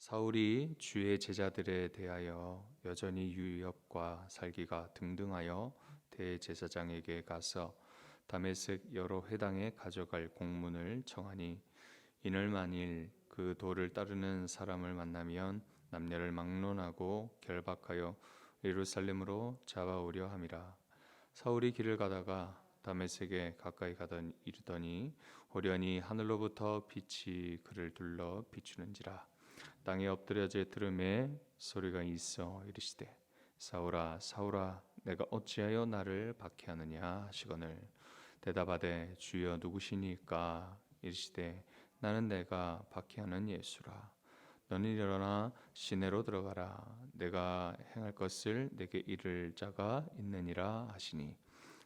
사울이 주의 제자들에 대하여 여전히 유업과 살기가 등등하여 대제사장에게 가서 다메섹 여러 회당에 가져갈 공문을 청하니 이는 만일 그 도를 따르는 사람을 만나면 남녀를 막론하고 결박하여 예루살렘으로 잡아오려 함이라. 사울이 길을 가다가 다메섹에 가까이 이르더니 호련히 하늘로부터 빛이 그를 둘러 비추는지라. 땅에 엎드려져 들음에 소리가 있어 이르시되 사울아 사울아 내가 어찌하여 나를 박해하느냐 하시거늘 대답하되 주여 누구시니까 이르시되 나는 내가 박해하는 예수라. 너는 일어나 시내로 들어가라. 내가 행할 것을 내게 이를 자가 있느니라 하시니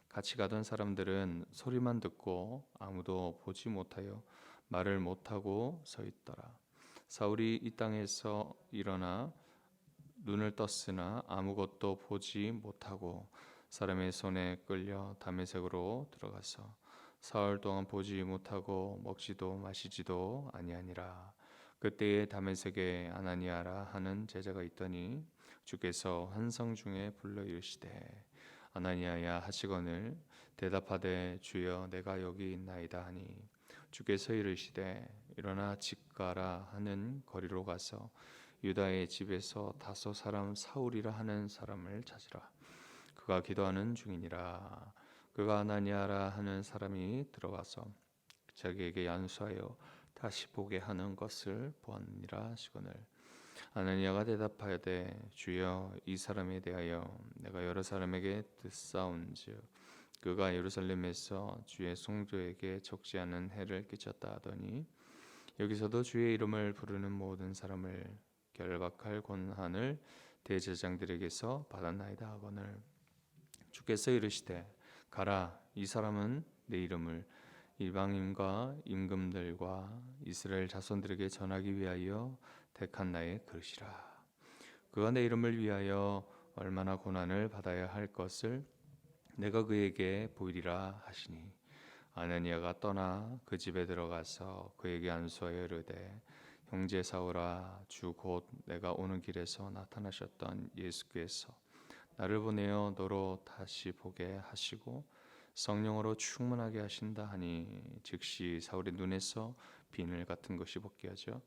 같이 가던 사람들은 소리만 듣고 아무도 보지 못하여 말을 못하고 서 있더라. 사울이 이 땅에서 일어나 눈을 떴으나 아무것도 보지 못하고 사람의 손에 끌려 다메섹으로 들어가서 사흘 동안 보지 못하고 먹지도 마시지도 아니하니라. 그때에 다메섹에 아나니아라 하는 제자가 있더니 주께서 환상 중에 불러 이르시되 아나니아야 하시거늘 대답하되 주여 내가 여기 있나이다 하니 주께서 이르시되 일어나 집 가라 하는 거리로 가서 유다의 집에서 다소 사람 사울이라 하는 사람을 찾으라. 그가 기도하는 중이니라. 그가 아나니아라 하는 사람이 들어가서 자기에게 안수하여 다시 보게 하는 것을 보았느니라 하시거늘 아나니아가 대답하되 주여 이 사람에 대하여 내가 여러 사람에게 듣사온즉 그가 예루살렘에서 주의 성도에게 적지 않은 해를 끼쳤다 하더니 여기서도 주의 이름을 부르는 모든 사람을 결박할 권한을 대제사장들에게서 받았나이다 하거늘 주께서 이르시되 가라. 이 사람은 내 이름을 이방인과 임금들과 이스라엘 자손들에게 전하기 위하여 택한 나의 그릇이라. 그가 내 이름을 위하여 얼마나 고난을 받아야 할 것을 내가 그에게 보이리라 하시니 아나니아가 떠나 그 집에 들어가서 그에게 안수하여 이르되 형제 사울아 주 곧 내가 오는 길에서 나타나셨던 예수께서 나를 보내어 너로 다시 보게 하시고 성령으로 충만하게 하신다 하니 즉시 사울의 눈에서 비늘 같은 것이 벗겨져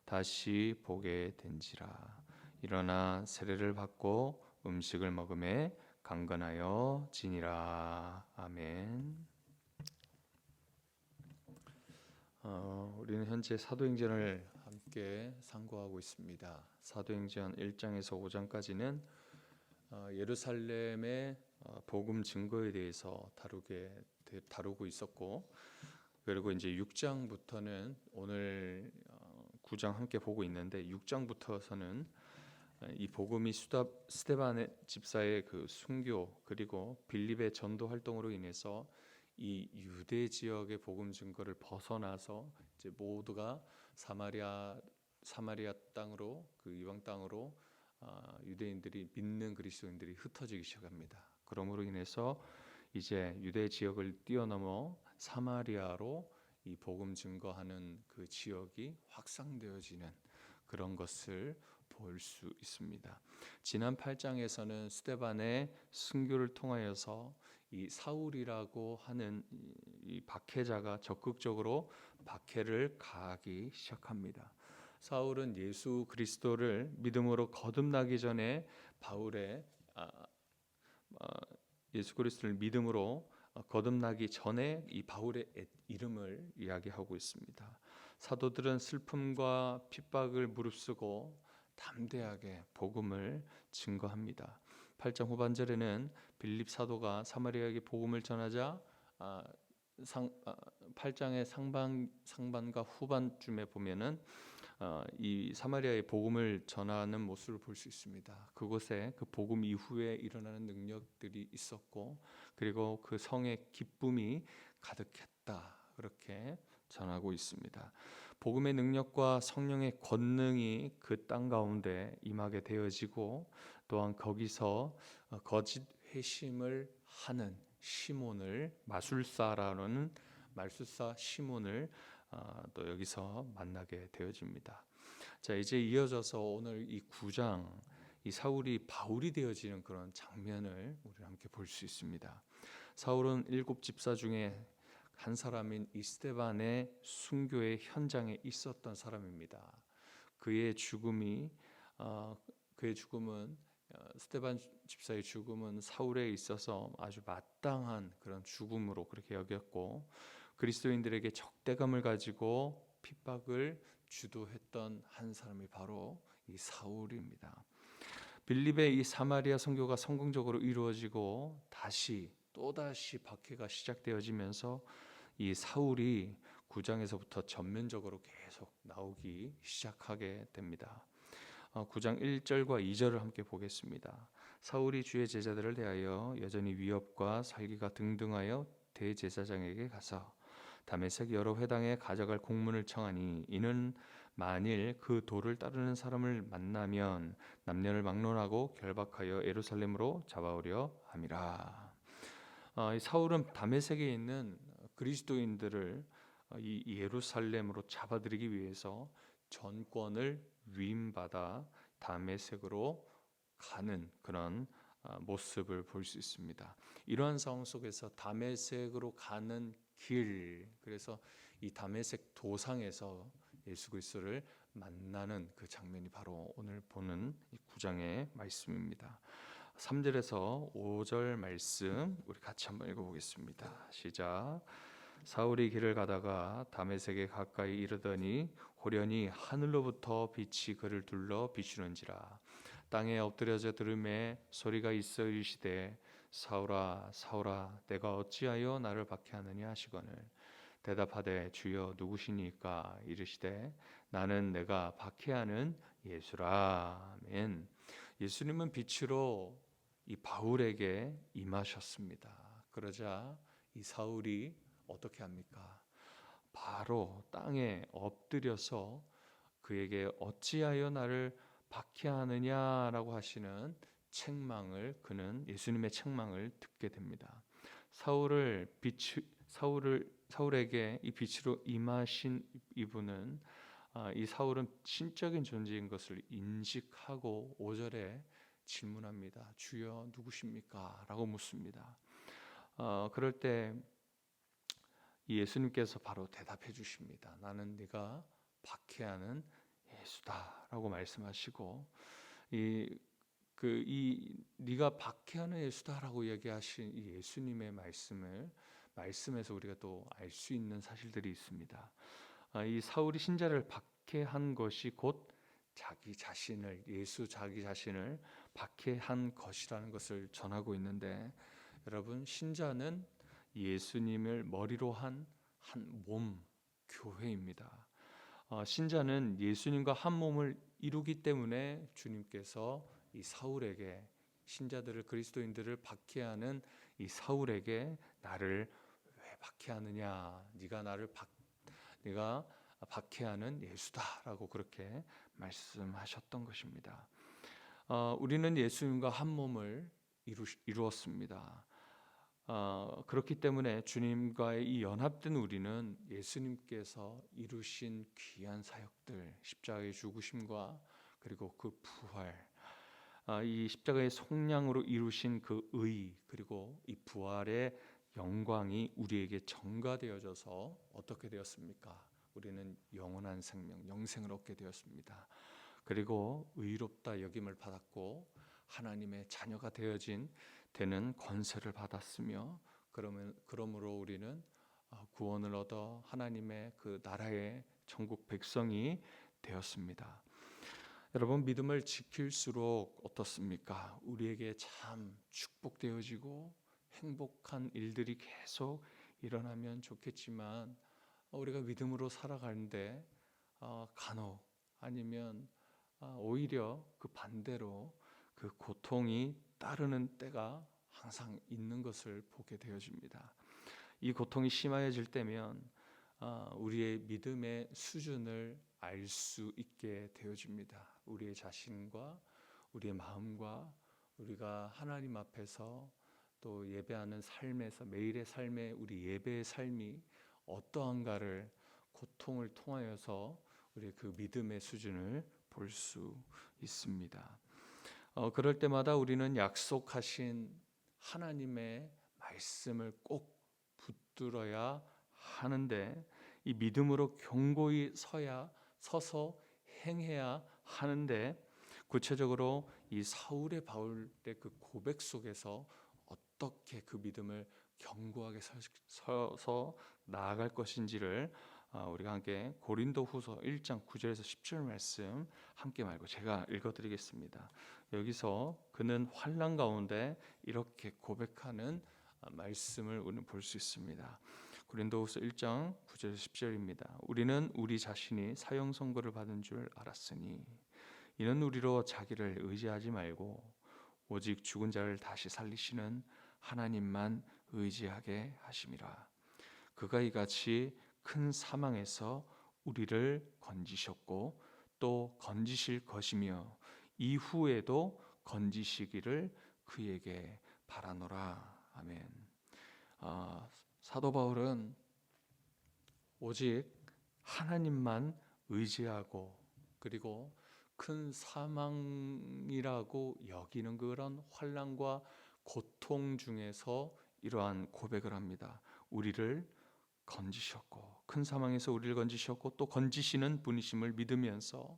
다시 보게 된지라. 일어나 세례를 받고 음식을 먹음에 강건하여 지니라. 아멘. 우리는 현재 사도행전을 함께 상고하고 있습니다. 사도행전 1장에서 5장까지는 예루살렘의 복음 증거에 대해서 다루고 있었고, 그리고 이제 6장부터는 오늘 9장 함께 보고 있는데 6장부터서는 이 복음이 스데반 집사의 그 순교 그리고 빌립의 전도 활동으로 인해서 이 유대 지역의 복음 증거를 벗어나서 이제 모두가 사마리아 땅으로 그 이방 땅으로 유대인들이 믿는 그리스도인들이 흩어지기 시작합니다. 그러므로 인해서 이제 유대 지역을 뛰어넘어 사마리아로 이 복음 증거하는 그 지역이 확산되어지는 그런 것을 볼 수 있습니다. 지난 8장에서는 스데반의 순교를 통하여서 이 사울이라고 하는 이 박해자가 적극적으로 박해를 가하기 시작합니다. 사울은 예수 그리스도를 믿음으로 거듭나기 전에 바울의 예수 그리스도를 믿음으로 거듭나기 전에 이 바울의 이름을 이야기하고 있습니다. 사도들은 슬픔과 핍박을 무릅쓰고 담대하게 복음을 증거합니다. 8장 후반절에는 빌립 사도가 사마리아에게 복음을 전하자 8장의 상반과 후반쯤에 보면은 이 사마리아의 복음을 전하는 모습을 볼 수 있습니다. 그곳에 그 복음 이후에 일어나는 능력들이 있었고, 그리고 그 성의 기쁨이 가득했다. 그렇게 전하고 있습니다. 복음의 능력과 성령의 권능이 그 땅 가운데 임하게 되어지고, 또한 거기서 거짓 회심을 하는 시몬을 마술사라는 말술사 시몬을 또 여기서 만나게 되어집니다. 자, 이제 이어져서 오늘 이 9장 이 사울이 바울이 되어지는 그런 장면을 우리 함께 볼 수 있습니다. 사울은 7집사 중에 한 사람인 이 스데반의 순교의 현장에 있었던 사람입니다. 그의 죽음이 그의 죽음은 스데반 집사의 죽음은 사울에 있어서 아주 마땅한 그런 죽음으로 그렇게 여겼고, 그리스도인들에게 적대감을 가지고 핍박을 주도했던 한 사람이 바로 이 사울입니다. 빌립의 이 사마리아 선교가 성공적으로 이루어지고 또다시 박해가 시작되어지면서 이 사울이 9장에서부터 전면적으로 계속 나오기 시작하게 됩니다. 9장 1절과 2절을 함께 보겠습니다. 사울이 주의 제자들을 대하여 여전히 위협과 살기가 등등하여 대제사장에게 가서 다메섹 여러 회당에 가져갈 공문을 청하니, 이는 만일 그 도를 따르는 사람을 만나면 남녀를 막론하고 결박하여 예루살렘으로 잡아오려 함이라. 이 사울은 다메섹에 있는 그리스도인들을 이 예루살렘으로 잡아들이기 위해서 전권을 위임받아 다메섹으로 가는 그런 모습을 볼 수 있습니다. 이러한 상황 속에서 다메섹으로 가는 길, 그래서 이 다메섹 도상에서 예수 그리스도를 만나는 그 장면이 바로 오늘 보는 이 9장의 말씀입니다. 3절에서 5절 말씀 우리 같이 한번 읽어보겠습니다. 시작. 사울이 길을 가다가 다메섹에 가까이 이르더니 호련히 하늘로부터 빛이 그를 둘러 비추는지라. 땅에 엎드려져 들음에 소리가 있어 이르시되 사울아 사울아 내가 어찌하여 나를 박해하느냐 하시거늘 대답하되 주여 누구시니까 이르시되 나는 내가 박해하는 예수라. 아멘. 예수님은 빛으로 이 바울에게 임하셨습니다. 그러자 이 사울이 어떻게 합니까? 바로 땅에 엎드려서 그에게 어찌하여 나를 박해하느냐라고 하시는 그는 예수님의 책망을 듣게 됩니다. 사울에게 이 빛으로 임하신 이분은 이 사울은 신적인 존재인 것을 인식하고 5절에 질문합니다. 주여 누구십니까? 라고 묻습니다. 그럴 때 예수님께서 바로 대답해 주십니다. 나는 네가 박해하는 예수다라고 말씀하시고, 네가 박해하는 예수다라고 얘기하신 이 예수님의 말씀에서 우리가 또 알 수 있는 사실들이 있습니다. 이 사울이 신자를 박해한 것이 곧 자기 자신을 박해한 것이라는 것을 전하고 있는데, 여러분, 신자는 예수님을 머리로 한 몸, 교회입니다. 신자는 예수님과 한 몸을 이루기 때문에 주님께서 이 사울에게, 신자들을, 그리스도인들을 박해하는 이 사울에게 나를 왜 박해하느냐, 네가 박해하는 예수다라고 그렇게 말씀하셨던 것입니다. 우리는 예수님과 한 몸을 이루었습니다. 그렇기 때문에 주님과의 이 연합된 우리는 예수님께서 이루신 귀한 사역들, 십자가의 죽으심과 그리고 그 부활, 이 십자가의 속량으로 이루신 그 의, 그리고 이 부활의 영광이 우리에게 전가되어져서 어떻게 되었습니까? 우리는 영원한 생명, 영생을 얻게 되었습니다. 그리고 의롭다 여김을 받았고 하나님의 자녀가 되는 권세를 받았으며, 그러므로 우리는 구원을 얻어 하나님의 그 나라의 천국 백성이 되었습니다. 여러분, 믿음을 지킬수록 어떻습니까? 우리에게 참 축복되어지고 행복한 일들이 계속 일어나면 좋겠지만, 우리가 믿음으로 살아가는데 간혹 아니면 오히려 그 반대로 그 고통이 따르는 때가 항상 있는 것을 보게 되어집니다. 이 고통이 심해질 때면 우리의 믿음의 수준을 알 수 있게 되어집니다. 우리의 자신과 우리의 마음과 우리가 하나님 앞에서 또 예배하는 삶에서 매일의 삶에 우리 예배의 삶이 어떠한가를 고통을 통하여서 우리의 그 믿음의 수준을 볼 수 있습니다. 그럴 때마다 우리는 약속하신 하나님의 말씀을 꼭 붙들어야 하는데, 이 믿음으로 견고히 서서 행해야 하는데, 구체적으로 이 사울의 바울의 그 고백 속에서 어떻게 그 믿음을 견고하게 서서 나아갈 것인지를 우리가 함께 고린도후서 1장 9절에서 10절 말씀 함께 말고 제가 읽어드리겠습니다. 여기서 그는 환난 가운데 이렇게 고백하는 말씀을 우리는 볼 수 있습니다. 고린도후서 1장 9절에서 10절입니다. 우리는 우리 자신이 사형 선고를 받은 줄 알았으니 이는 우리로 자기를 의지하지 말고 오직 죽은 자를 다시 살리시는 하나님만 의지하게 하심이라. 그가 이같이 큰 사망에서 우리를 건지셨고 또 건지실 것이며 이후에도 건지시기를 그에게 바라노라. 아멘. 사도 바울은 오직 하나님만 의지하고 그리고 큰 사망이라고 여기는 그런 환난과 고통 중에서 이러한 고백을 합니다. 우리를 건지셨고 큰 사망에서 우리를 건지셨고 또 건지시는 분이심을 믿으면서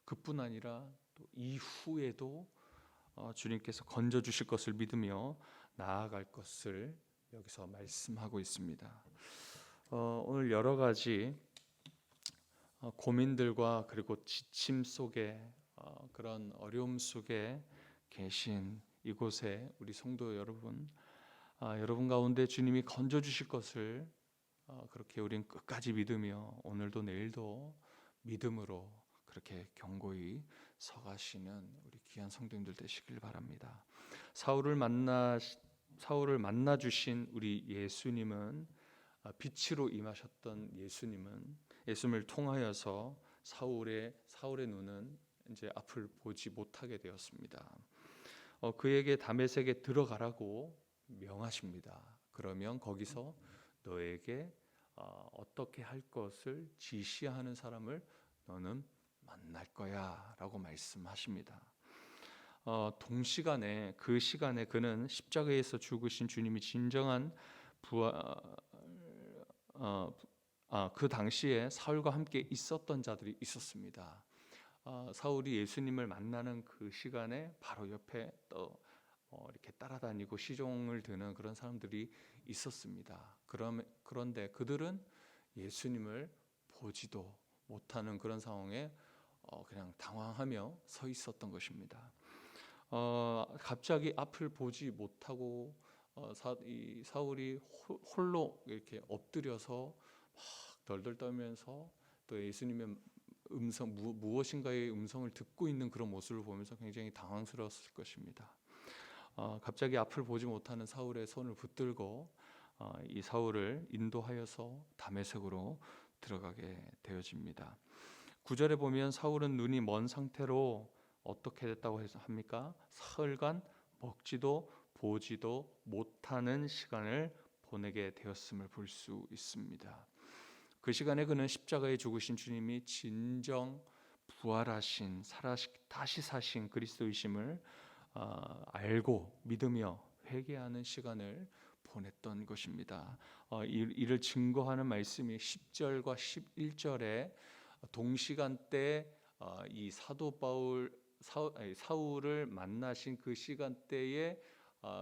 그뿐 아니라 또 이후에도 주님께서 건져주실 것을 믿으며 나아갈 것을 여기서 말씀하고 있습니다. 오늘 여러 가지 고민들과 그리고 지침 속에 그런 어려움 속에 계신 이곳에 우리 성도 여러분, 여러분 가운데 주님이 건져주실 것을 그렇게 우린 끝까지 믿으며 오늘도 내일도 믿음으로 그렇게 견고히 서가시는 우리 귀한 성도님들 되시길 바랍니다. 사울을 만나 주신 우리 예수님은 빛으로 임하셨던 예수님을 통하여서 사울의 눈은 이제 앞을 보지 못하게 되었습니다. 그에게 다메섹에 들어가라고 명하십니다. 그러면 거기서 너에게 어떻게 할 것을 지시하는 사람을 너는 만날 거야 라고 말씀하십니다. 동시간에 그 시간에 그는 십자가에서 죽으신 주님이 진정한 그 당시에 사울과 함께 있었던 자들이 있었습니다. 사울이 예수님을 만나는 그 시간에 바로 옆에 또 이렇게 따라다니고 시종을 드는 그런 사람들이 있었습니다. 그런데 그들은 예수님을 보지도 못하는 그런 상황에 그냥 당황하며 서 있었던 것입니다. 갑자기 앞을 보지 못하고 이 사울이 홀로 이렇게 엎드려서 막 덜덜 떨면서 또 예수님의 무엇인가의 음성을 듣고 있는 그런 모습을 보면서 굉장히 당황스러웠을 것입니다. 갑자기 앞을 보지 못하는 사울의 손을 붙들고 이 사울을 인도하여서 다메섹으로 들어가게 되어집니다. 9절에 보면 사울은 눈이 먼 상태로 어떻게 됐다고 합니까? 사흘간 먹지도 보지도 못하는 시간을 보내게 되었음을 볼 수 있습니다. 그 시간에 그는 십자가에 죽으신 주님이 진정 부활하신 다시 사신 그리스도이심을 알고 믿으며 회개하는 시간을 보냈던 것입니다. 이를 증거하는 말씀이 10절과 11절에 동시간대 이 사도 사울을 만나신 그 시간대에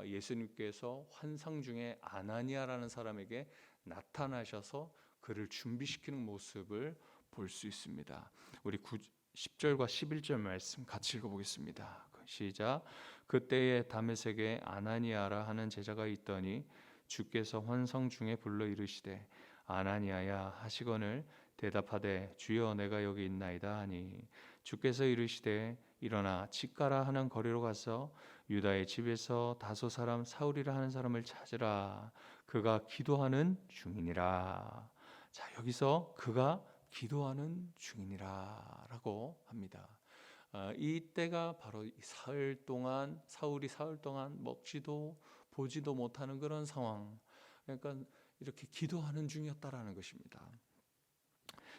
예수님께서 환상 중에 아나니아라는 사람에게 나타나셔서 그를 준비시키는 모습을 볼 수 있습니다. 우리 10절과 11절 말씀 같이 읽어보겠습니다. 시작. 그때에 다메섹에 아나니아라 하는 제자가 있더니 주께서 환상 중에 불러 이르시되 아나니아야 하시거늘 대답하되 주여 내가 여기 있나이다 하니 주께서 이르시되 일어나 칙가라 하는 거리로 가서 유다의 집에서 다소 사람 사울이라 하는 사람을 찾으라. 그가 기도하는 중이니라. 자, 여기서 그가 기도하는 중이니라라고 합니다. 이때가 바로 사울이 사흘 동안 먹지도 보지도 못하는 그런 상황. 그러니까 이렇게 기도하는 중이었다라는 것입니다.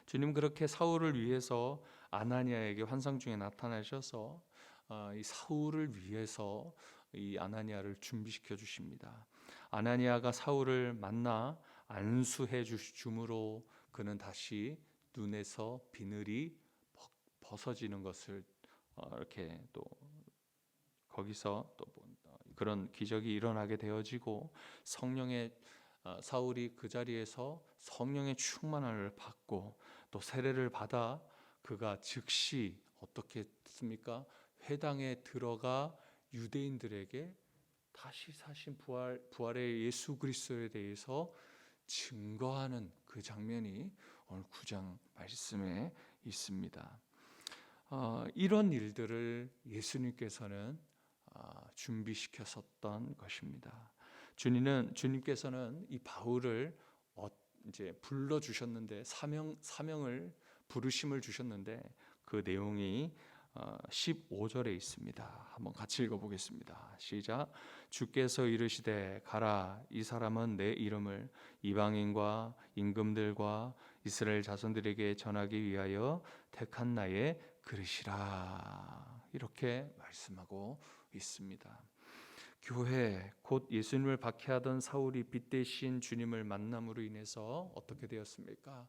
주님 그렇게 사울을 위해서 아나니아에게 환상 중에 나타나셔서 이 사울을 위해서 이 아나니아를 준비시켜 주십니다. 아나니아가 사울을 만나 안수해 주므로 그는 다시 눈에서 비늘이 벗어지는 것을 이렇게 또 거기서 또 그런 기적이 일어나게 되어지고 성령의 사울이 그 자리에서 성령의 충만함을 받고 또 세례를 받아 그가 즉시 어떻게 했습니까? 회당에 들어가 유대인들에게 다시 사신 부활의 예수 그리스도에 대해서 증거하는 그 장면이 오늘 9장 말씀에 있습니다. 이런 일들을 예수님께서는 준비시켰었던 것입니다. 주님께서는 이 바울을 이제 불러 주셨는데 사명을 부르심을 주셨는데 그 내용이 15절에 있습니다. 한번 같이 읽어보겠습니다. 시작. 주께서 이르시되 가라, 이 사람은 내 이름을 이방인과 임금들과 이스라엘 자손들에게 전하기 위하여 택한 나의 그릇이라. 이렇게 말씀하고 있습니다. 교회 곧 예수님을 박해하던 사울이 빛되신 주님을 만남으로 인해서 어떻게 되었습니까?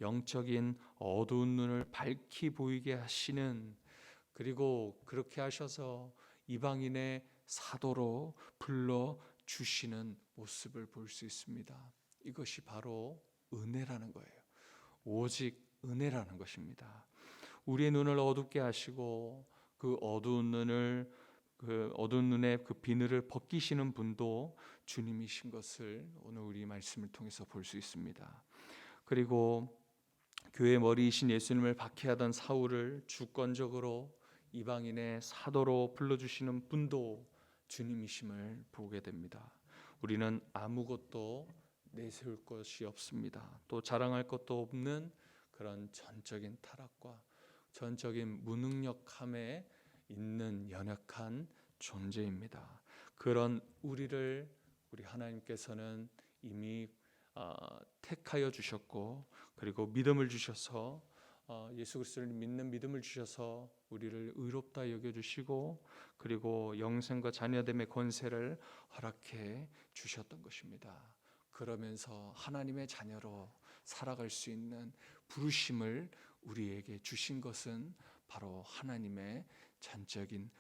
영적인 어두운 눈을 밝히 보이게 하시는, 그리고 그렇게 하셔서 이방인의 사도로 불러 주시는 모습을 볼 수 있습니다. 이것이 바로 은혜라는 거예요. 오직 은혜라는 것입니다. 우리의 눈을 어둡게 하시고 그 어두운 눈에 그 비늘을 벗기시는 분도 주님이신 것을 오늘 우리 말씀을 통해서 볼 수 있습니다. 그리고 교회 머리이신 예수님을 박해하던 사울을 주권적으로 이방인의 사도로 불러주시는 분도 주님이심을 보게 됩니다. 우리는 아무것도 내세울 것이 없습니다. 또 자랑할 것도 없는 그런 전적인 타락과 전적인 무능력함에 있는 연약한 존재입니다. 그런 우리 하나님께서는 이미 택하여 주셨고, 그리고 믿음을 주셔서 예수 그리스도를 믿는 믿음을 주셔서 우리를 의롭다 여겨주시고, 그리고 영생과 자녀됨의 권세를 허락해 주셨던 것입니다. 그러면서 하나님의 자녀로 살아갈 수 있는 부르심을 우리에게 주신 것은 바로 하나님의 전적인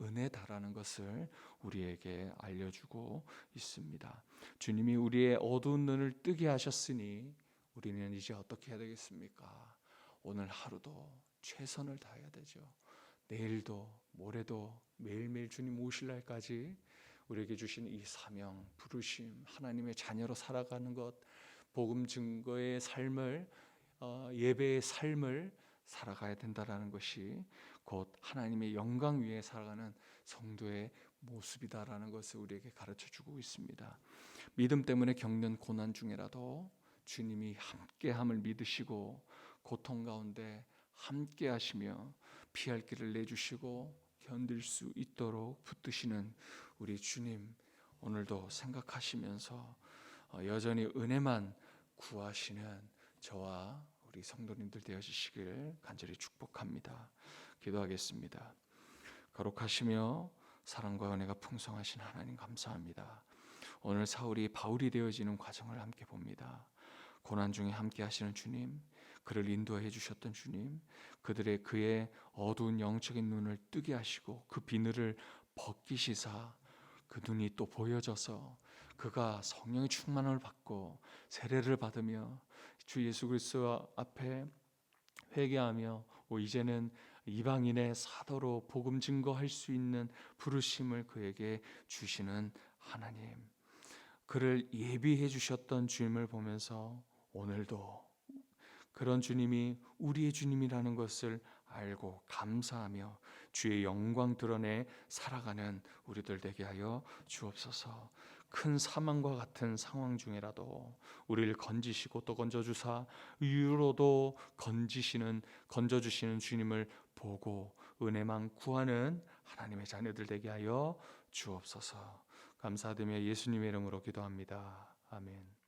은혜다라는 것을 우리에게 알려주고 있습니다. 주님이 우리의 어두운 눈을 뜨게 하셨으니 우리는 이제 어떻게 해야 되겠습니까? 오늘 하루도 최선을 다해야 되죠. 내일도 모레도 매일매일 주님 오실 날까지 우리에게 주신 이 사명, 부르심, 하나님의 자녀로 살아가는 것, 복음 증거의 삶을, 예배의 삶을 살아가야 된다라는 것이 곧 하나님의 영광 위에 살아가는 성도의 모습이다라는 것을 우리에게 가르쳐주고 있습니다. 믿음 때문에 겪는 고난 중에라도 주님이 함께함을 믿으시고 고통 가운데 함께하시며 피할 길을 내주시고 견딜 수 있도록 붙드시는 우리 주님, 오늘도 생각하시면서 여전히 은혜만 구하시는 저와 우리 성도님들 되어주시길 간절히 축복합니다. 기도하겠습니다. 거룩하시며 사랑과 은혜가 풍성하신 하나님 감사합니다. 오늘 사울이 바울이 되어지는 과정을 함께 봅니다. 고난 중에 함께 하시는 주님, 그를 인도해 주셨던 주님, 그의 어두운 영적인 눈을 뜨게 하시고 그 비늘을 벗기시사 그 눈이 또 보여져서 그가 성령의 충만함을 받고 세례를 받으며 주 예수 그리스도 앞에 회개하며 이제는 이방인의 사도로 복음 증거할 수 있는 부르심을 그에게 주시는 하나님, 그를 예비해 주셨던 주님을 보면서 오늘도 그런 주님이 우리의 주님이라는 것을 알고 감사하며 주의 영광 드러내 살아가는 우리들 되게 하여 주옵소서. 큰 사망과 같은 상황 중에라도 우리를 건지시고 또 건져주사 위로도 건져주시는 주님을 보고 은혜만 구하는 하나님의 자녀들 되게 하여 주옵소서. 감사드리며 예수님의 이름으로 기도합니다. 아멘.